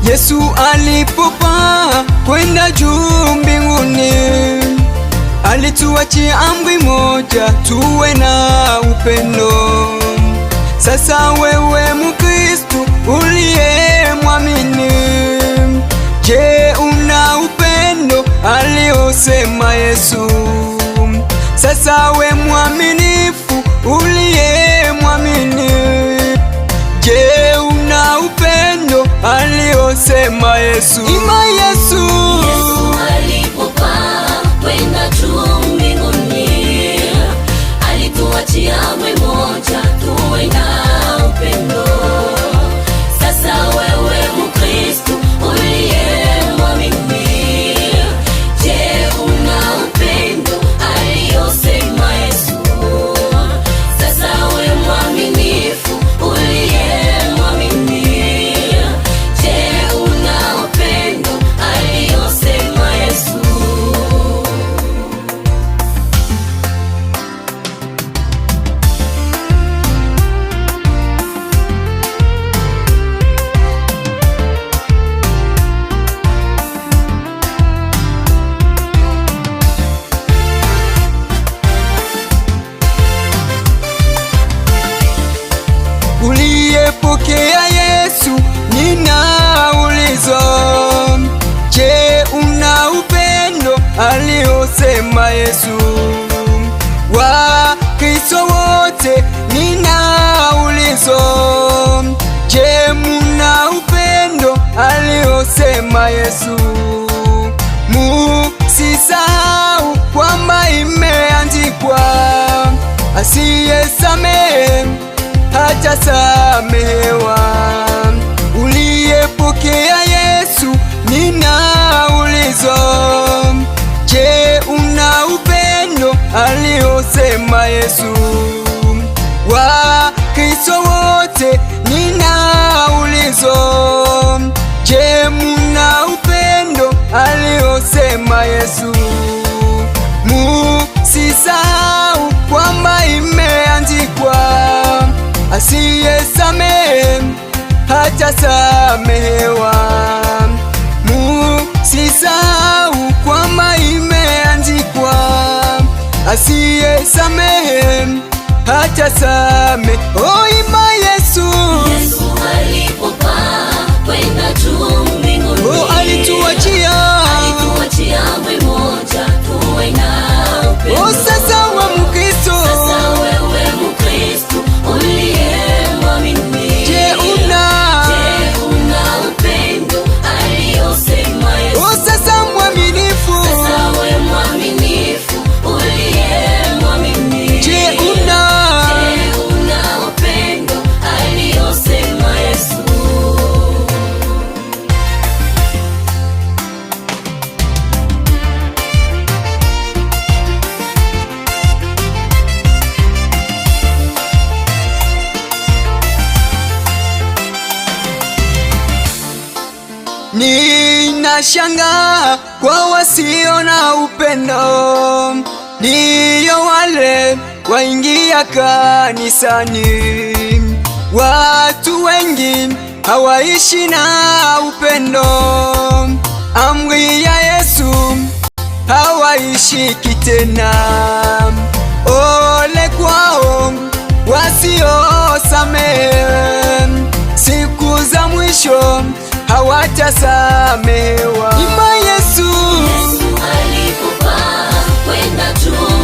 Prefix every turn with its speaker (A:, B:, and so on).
A: Yesu alipopaa kwenda juu mbinguni, alituachia amri moja, tuwe na upendo. Sasa wewe Mkristo uliyemwamini, je, una upendo aliosema Yesu? Sasa we mwaminifu uliyemwamini, je, una upendo aliosema Yesu? Ima Yesu,
B: Yesu alipopaa kwenda juu mbinguni, alituachia amri moja, tuwe na upendo. Sasa wewe Mkristo uliyemwamini, je, una upendo aliosema Yesu? Sasa we mwaminifu uliyemwamini, je, una upendo aliosema Yesu?
A: uliyepokea Yesu, ninauliza, je, una upendo aliosema Yesu? Wakristo wote ninauliza, je, muna upendo aliosema Yesu? Musisahau kwamba imeandikwa, asiyesamehe hatasamehewa. Uliyepokea Yesu, ninauliza, je, una upendo aliosema Yesu? Wakristo wote ninauliza, je, muna upendo aliosema Yesu? Musisahau kwamba imeandikwa, asiyesamehe hatasamehewa. Musisahau kwamba imeandikwa, asiyesamehe hatasamehe. Oh, ima Yesu,
B: Yesu alipopaa kwenda juu mbinguni,
A: alituachia
B: amri moja, tuwe na upendo.
A: sasa wa Mkristo,
B: Sasa wewe Mkristo uliyemwamini,
A: je,
B: una upendo aliosema Yesu?
A: sasa mwaminifu,
B: Sasa we mwaminifu uliyemwamini,
A: je, una
B: upendo aliosema Yesu?
A: ninashangaa kwa wasio na upendo, ndiyo wale waingia kanisani. Watu wengi hawaishi na upendo, amri ya Yesu hawaishiki tena. Ole kwao wasiosamehe, siku za mwisho hawatasamehewa. Ima Yesu,
B: Yesu alipopaa kwenda juu